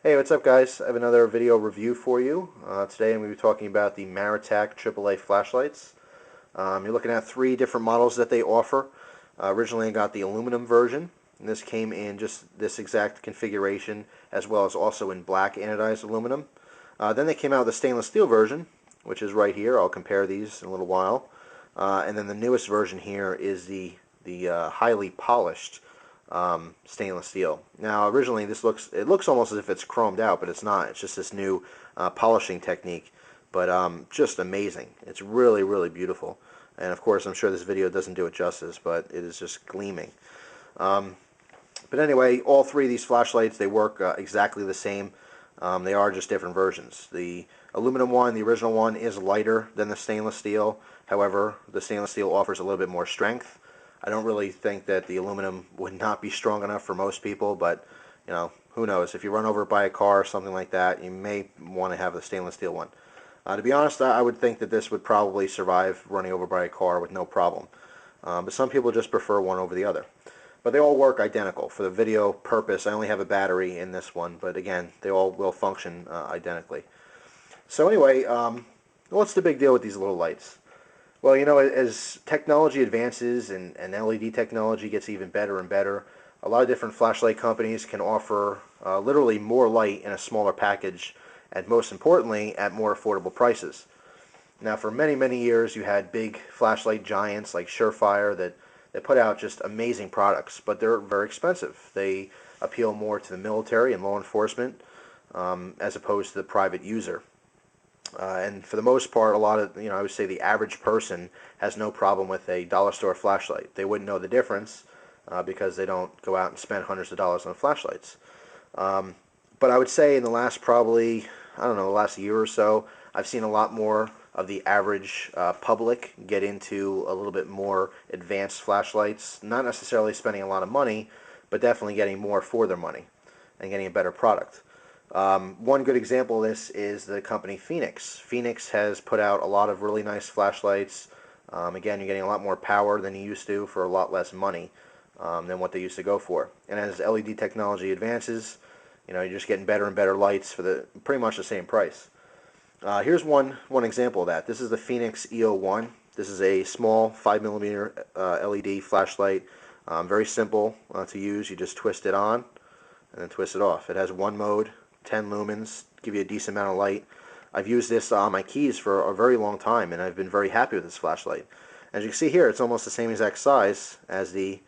Hey, what's up guys? I have another video review for you. Today I'm going to be talking about the Maratac AAA flashlights. You're looking at three different models that they offer. Originally I got the aluminum version, and this came in just this exact configuration, as well as also in black anodized aluminum. Then they came out with the stainless steel version, which is right here. I'll compare these in a little while. And then the newest version here is the highly polished stainless steel. Now, originally it looks almost as if it's chromed out, but it's not. It's just this new polishing technique, but just amazing. It's really, really beautiful. And of course, I'm sure this video doesn't do it justice, but it is just gleaming. But anyway, all three of these flashlights, they work exactly the same. They are just different versions. The aluminum one, the original one, is lighter than the stainless steel. However, the stainless steel offers a little bit more strength. I don't really think that the aluminum would not be strong enough for most people, but you know, who knows? If you run over by a car or something like that, you may want to have the stainless steel one. To be honest, I would think that this would probably survive running over by a car with no problem. But some people just prefer one over the other. But they all work identical. For the video purpose, I only have a battery in this one, but again, they all will function identically. So anyway, what's the big deal with these little lights? Well, you know, as technology advances and LED technology gets even better and better, a lot of different flashlight companies can offer literally more light in a smaller package, and most importantly, at more affordable prices. Now, for many, many years, you had big flashlight giants like Surefire that put out just amazing products, but they're very expensive. They appeal more to the military and law enforcement as opposed to the private user. And for the most part, a lot of, I would say the average person has no problem with a dollar store flashlight. They wouldn't know the difference because they don't go out and spend hundreds of dollars on flashlights. But I would say in the last probably, I don't know, the last year or so, I've seen a lot more of the average public get into a little bit more advanced flashlights. Not necessarily spending a lot of money, but definitely getting more for their money and getting a better product. One good example of this is the company Phoenix. Phoenix has put out a lot of really nice flashlights. Again, you're getting a lot more power than you used to for a lot less money than what they used to go for. And as LED technology advances, you're just getting better and better lights for pretty much the same price. Here's one example of that. This is the Phoenix EO1. This is a small 5mm LED flashlight. Very simple to use. You just twist it on and then twist it off. It has one mode, 10 lumens, give you a decent amount of light. I've used this on my keys for a very long time, and I've been very happy with this flashlight. As you can see here, it's almost the same exact size as the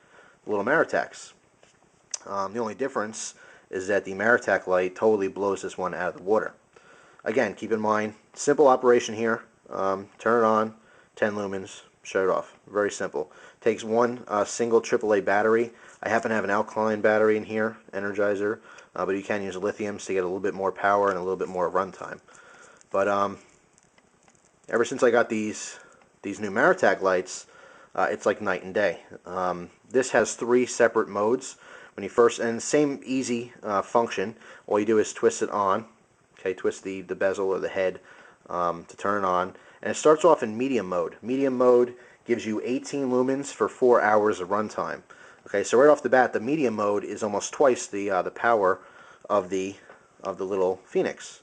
little Maratacs. The only difference is that the Maratac light totally blows this one out of the water. Again, keep in mind, simple operation here. Turn it on, 10 lumens, shut it off. Very simple. Takes one single AAA battery. I happen to have an alkaline battery in here, Energizer, but you can use lithium to get a little bit more power and a little bit more runtime. But ever since I got these new Maratac lights, it's like night and day. This has three separate modes. When you first, and same easy function, all you do is twist it on. Okay, twist the bezel or the head to turn it on, and it starts off in medium mode. Medium mode gives you 18 lumens for 4 hours of runtime. Okay, so right off the bat, the medium mode is almost twice the power of the little Phoenix.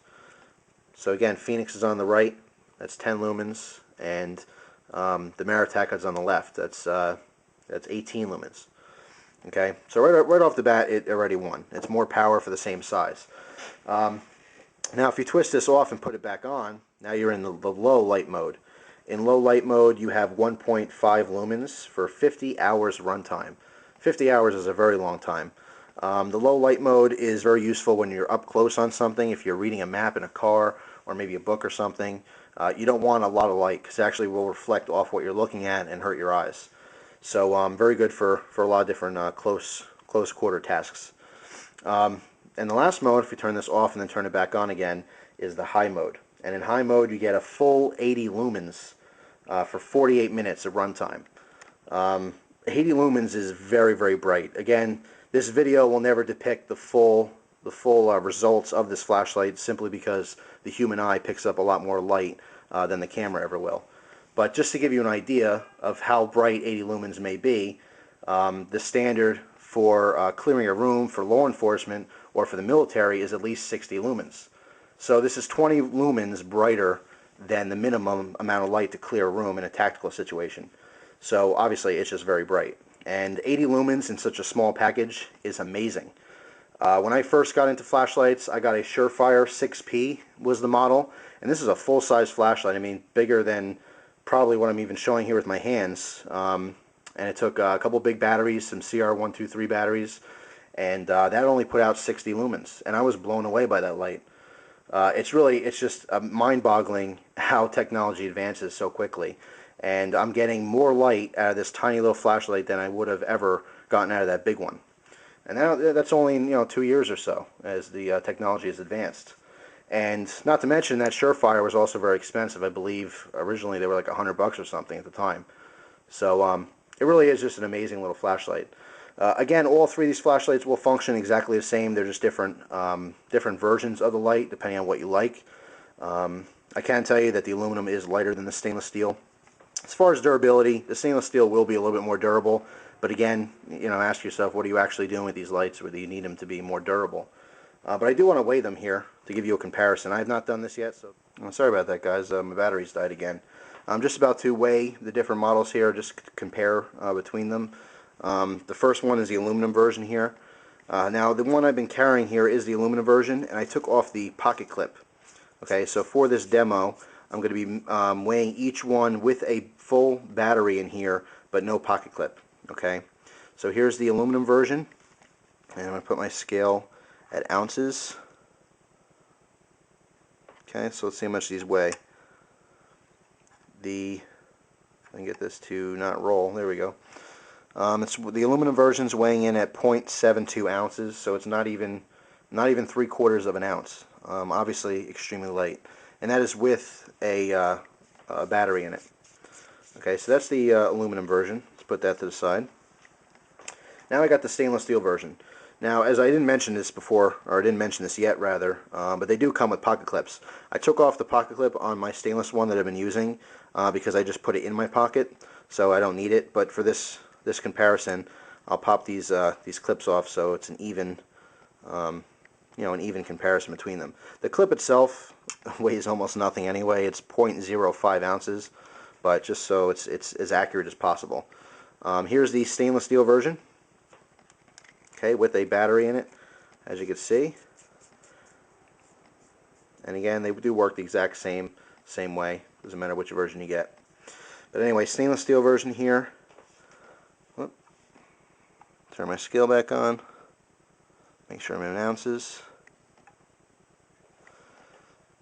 So again, Phoenix is on the right. That's 10 lumens, and the Maratac is on the left. That's 18 lumens. Okay, so right off the bat, it already won. It's more power for the same size. Now, if you twist this off and put it back on, now you're in the low light mode. In low light mode, you have 1.5 lumens for 50 hours runtime. 50 hours is a very long time. The low light mode is very useful when you're up close on something. If you're reading a map in a car or maybe a book or something, you don't want a lot of light because it actually will reflect off what you're looking at and hurt your eyes. So very good for a lot of different close quarter tasks. And the last mode, if we turn this off and then turn it back on again, is the high mode. And in high mode, you get a full 80 lumens for 48 minutes of runtime. 80 lumens is very, very bright. Again, this video will never depict the full results of this flashlight simply because the human eye picks up a lot more light than the camera ever will. But just to give you an idea of how bright 80 lumens may be, the standard for clearing a room for law enforcement or for the military is at least 60 lumens. So this is 20 lumens brighter than the minimum amount of light to clear a room in a tactical situation. So obviously it's just very bright. And 80 lumens in such a small package is amazing. When I first got into flashlights, I got a Surefire 6P was the model, and this is a full-size flashlight. I mean, bigger than probably what I'm even showing here with my hands. And it took a couple big batteries, some CR123 batteries, and that only put out 60 lumens, and I was blown away by that light. It's just mind-boggling how technology advances so quickly, and I'm getting more light out of this tiny little flashlight than I would have ever gotten out of that big one. And that's only 2 years or so as the technology has advanced. And not to mention that Surefire was also very expensive. I believe originally they were like $100 or something at the time. So it really is just an amazing little flashlight. Again, all three of these flashlights will function exactly the same. They're just different versions of the light depending on what you like. I can tell you that the aluminum is lighter than the stainless steel. As far as durability, the stainless steel will be a little bit more durable. But again, ask yourself, what are you actually doing with these lights? Whether you need them to be more durable. But I do want to weigh them here to give you a comparison. I have not done this yet, so sorry about that, guys. My batteries died again. I'm just about to weigh the different models here, just compare between them. The first one is the aluminum version here. Now, the one I've been carrying here is the aluminum version, and I took off the pocket clip. Okay, so for this demo, I'm going to be weighing each one with a full battery in here, but no pocket clip. Okay, so here's the aluminum version, and I'm going to put my scale at ounces. Okay, so let's see how much these weigh. I can get this to not roll. There we go. It's the aluminum version's weighing in at 0.72 ounces, so it's not even 3/4 of an ounce. Obviously, extremely light, and that is with a battery in it. Okay, so that's the aluminum version. Let's put that to the side. Now I got the stainless steel version. Now, as I didn't mention this before, or I didn't mention this yet, rather, but they do come with pocket clips. I took off the pocket clip on my stainless one that I've been using because I just put it in my pocket, so I don't need it. But for this comparison, I'll pop these clips off so it's an even, an even comparison between them. The clip itself weighs almost nothing anyway. It's 0.05 ounces, but just so it's as accurate as possible. Here's the stainless steel version. Okay, with a battery in it, as you can see. And again, they do work the exact same way. Doesn't matter which version you get. But anyway, stainless steel version here. Whoop. Turn my scale back on. Make sure I'm in ounces.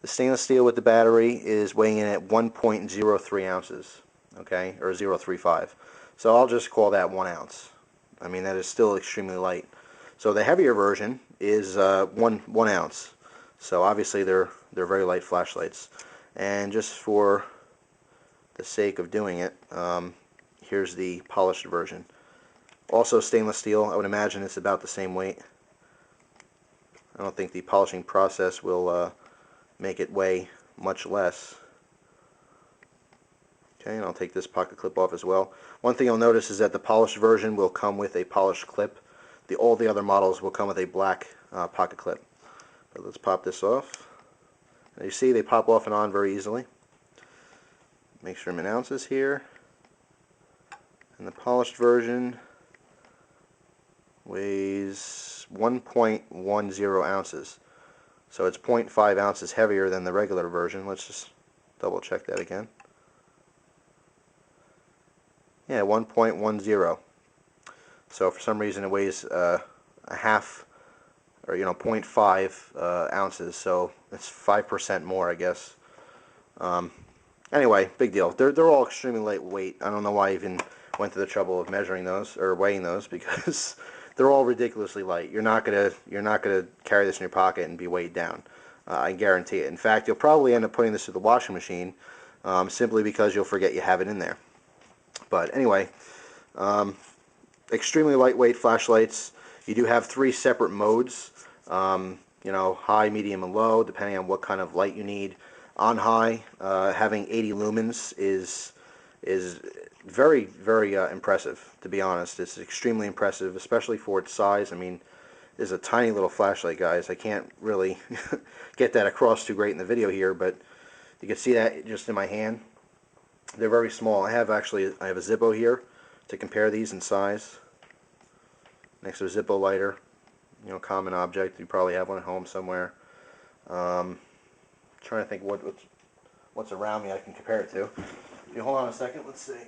The stainless steel with the battery is weighing in at 1.03 ounces. Okay, or 0.35. So I'll just call that 1 ounce. I mean, that is still extremely light. So the heavier version is 1 ounce. So obviously they're very light flashlights. And just for the sake of doing it, here's the polished version. Also stainless steel. I would imagine it's about the same weight. I don't think the polishing process will make it weigh much less. Okay, and I'll take this pocket clip off as well. One thing you'll notice is that the polished version will come with a polished clip. All the other models will come with a black pocket clip. But let's pop this off. Now you see they pop off and on very easily. Make sure I'm in ounces here. And the polished version weighs 1.10 ounces. So it's 0.5 ounces heavier than the regular version. Let's just double check that again. Yeah, 1.10. So for some reason it weighs a half, or 0.5 ounces. So it's 5% more, I guess. Anyway, big deal. They're all extremely lightweight. I don't know why I even went to the trouble of measuring those or weighing those, because they're all ridiculously light. You're not gonna carry this in your pocket and be weighed down. I guarantee it. In fact, you'll probably end up putting this through the washing machine simply because you'll forget you have it in there. But anyway, extremely lightweight flashlights. You do have 3 separate modes, high, medium, and low, depending on what kind of light you need. On high, having 80 lumens is very, very impressive, to be honest. It's extremely impressive, especially for its size. I mean, is a tiny little flashlight, guys. I can't really get that across too great in the video here, but you can see that just in my hand. They're very small. I have a Zippo here to compare these in size. Next to a Zippo lighter, you know, common object. You probably have one at home somewhere. Trying to think what's around me I can compare it to. If you hold on a second, let's see.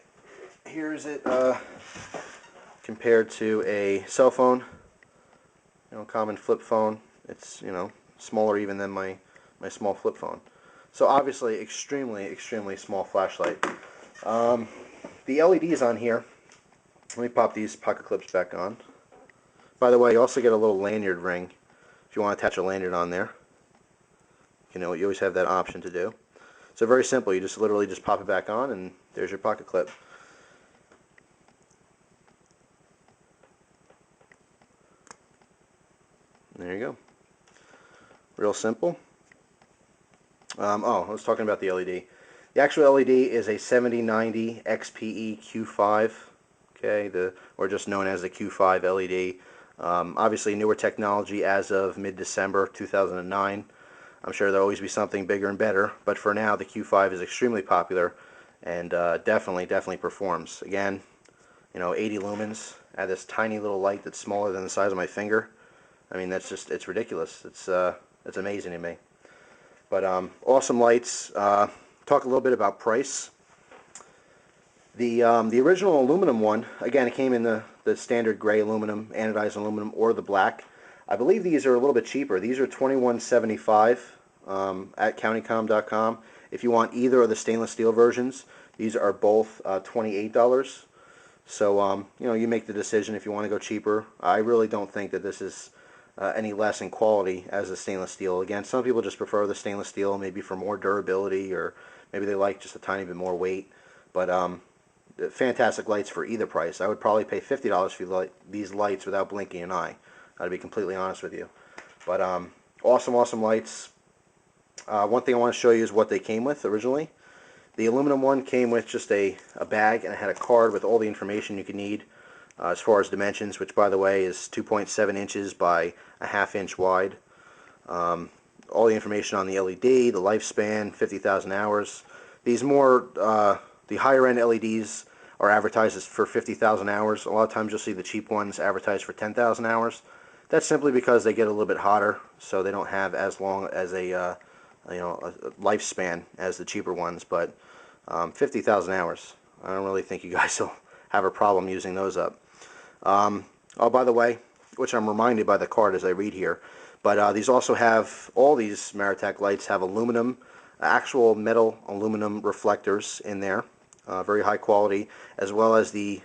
Here's it compared to a cell phone. You know, common flip phone. It's, you know, smaller even than my small flip phone. So obviously extremely small flashlight. The LEDs on here, let me pop these pocket clips back on. By the way, you also get a little lanyard ring if you want to attach a lanyard on there. You know, you always have that option to do. So very simple, you just literally just pop it back on and there's your pocket clip. There you go. Real simple. I was talking about the LED. The actual LED is a 7090 XPE Q5, okay, or just known as the Q5 LED. Obviously newer technology as of mid-December 2009. I'm sure there'll always be something bigger and better, but for now the Q5 is extremely popular and definitely performs. Again, you know, 80 lumens at this tiny little light that's smaller than the size of my finger. I mean, it's ridiculous. It's amazing to me. But awesome lights. Talk a little bit about price. The original aluminum one, again, it came in the standard gray aluminum, anodized aluminum, or the black. I believe these are a little bit cheaper. These are $21.75 at countycom.com. If you want either of the stainless steel versions, these are both $28. So you know, you make the decision if you want to go cheaper. I really don't think that this is any less in quality as the stainless steel. Again, some people just prefer the stainless steel, maybe for more durability, or maybe they like just a tiny bit more weight. But fantastic lights for either price. I would probably pay $50 for these lights without blinking an eye. To be completely honest with you. But awesome lights. One thing I want to show you is what they came with originally. The aluminum one came with just a bag, and it had a card with all the information you could need as far as dimensions, which by the way is 2.7 inches by a ½ inch wide. All the information on the LED, the lifespan, 50,000 hours. These the higher end LEDs are advertised for 50,000 hours. A lot of times you'll see the cheap ones advertised for 10,000 hours. That's simply because they get a little bit hotter, so they don't have as long as a lifespan as the cheaper ones. But 50,000 hours, I don't really think you guys will have a problem using those up. Oh, by the way, which I'm reminded by the card as I read here, but these also have, all these Maratac lights have aluminum, actual metal aluminum reflectors in there, very high quality, as well as the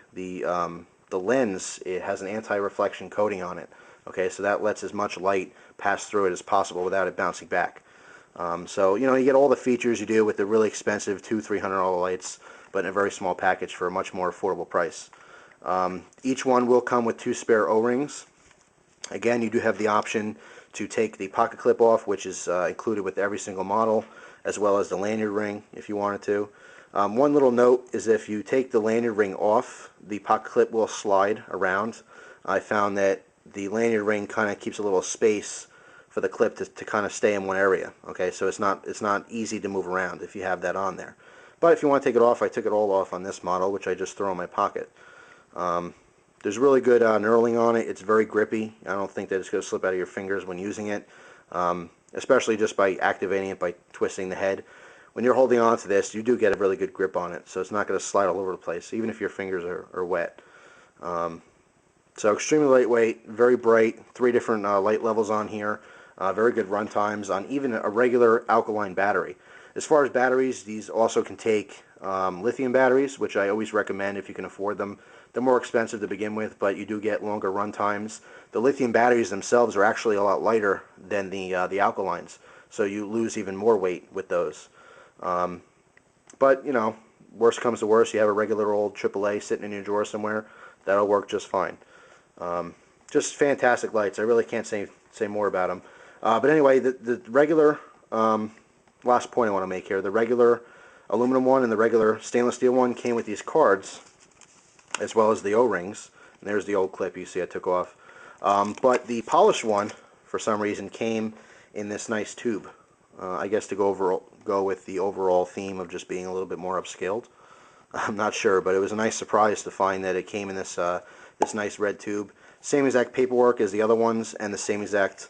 lens. It has an anti-reflection coating on it. Okay, so that lets as much light pass through it as possible without it bouncing back. So, you know, you get all the features you do with the really expensive $200-300 lights, but in a very small package for a much more affordable price. Each one will come with 2 spare O-rings. Again, you do have the option to take the pocket clip off, which is included with every single model, as well as the lanyard ring if you wanted to. One little note is if you take the lanyard ring off, the pocket clip will slide around. I found that the lanyard ring kind of keeps a little space for the clip to kind of stay in one area. Okay, so it's not easy to move around if you have that on there. But if you want to take it off, I took it all off on this model, which I just throw in my pocket. There's really good knurling on it. It's very grippy. I don't think that it's going to slip out of your fingers when using it, especially just by activating it by twisting the head. When you're holding on to this, you do get a really good grip on it, so it's not going to slide all over the place, even if your fingers are wet. So extremely lightweight, very bright, 3 different light levels on here, very good run times on even a regular alkaline battery. As far as batteries, these also can take lithium batteries, which I always recommend if you can afford them. They're more expensive to begin with, but you do get longer run times. The lithium batteries themselves are actually a lot lighter than the alkalines, so you lose even more weight with those. But, you know, worst comes to worst, you have a regular old AAA sitting in your drawer somewhere, that'll work just fine. Just fantastic lights. I really can't say more about them. But anyway, the regular, last point I want to make here, the regular aluminum one and the regular stainless steel one came with these cards, as well as the O-rings. And there's the old clip you see I took off. But the polished one, for some reason, came in this nice tube. I guess to go with the overall theme of just being a little bit more upscaled. I'm not sure, but it was a nice surprise to find that it came in this this nice red tube. Same exact paperwork as the other ones, and the same exact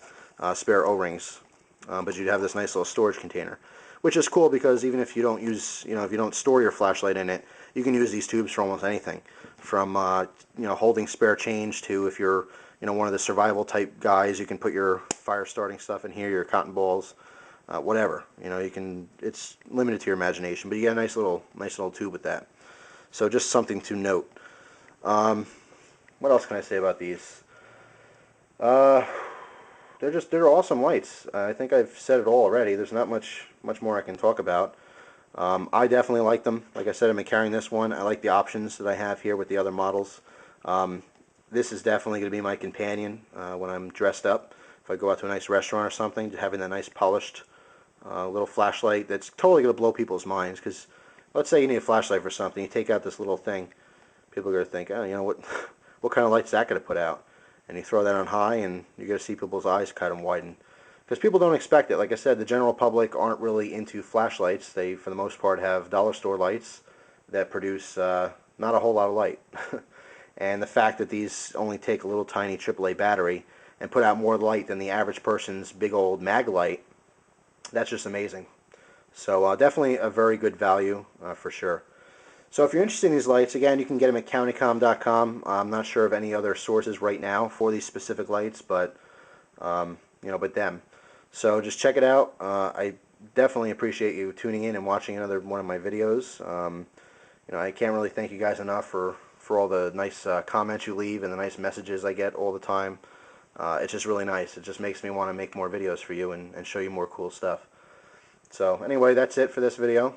spare O-rings. But you'd have this nice little storage container, which is cool because even if you don't use, if you don't store your flashlight in it, you can use these tubes for almost anything, from holding spare change to, if you're one of the survival type guys, you can put your fire starting stuff in here, your cotton balls, whatever. You can. It's limited to your imagination, but you get a nice little tube with that. So just something to note. What else can I say about these? They're awesome lights. I think I've said it all already. There's not much more I can talk about. I definitely like them. Like I said, I'm carrying this one. I like the options that I have here with the other models. This is definitely going to be my companion when I'm dressed up. If I go out to a nice restaurant or something, having that nice polished little flashlight that's totally going to blow people's minds. Because let's say you need a flashlight for something, you take out this little thing, people are going to think, oh, what kind of light's that going to put out? And you throw that on high, and you're going to see people's eyes kind of widen. Because people don't expect it. Like I said, the general public aren't really into flashlights. They, for the most part, have dollar store lights that produce not a whole lot of light. And the fact that these only take a little tiny AAA battery and put out more light than the average person's big old mag light, that's just amazing. So definitely a very good value for sure. So if you're interested in these lights, again, you can get them at countycom.com. I'm not sure of any other sources right now for these specific lights, but but them. So just check it out. I definitely appreciate you tuning in and watching another one of my videos. I can't really thank you guys enough for all the nice comments you leave and the nice messages I get all the time. It's just really nice. It just makes me want to make more videos for you and show you more cool stuff. So anyway, that's it for this video.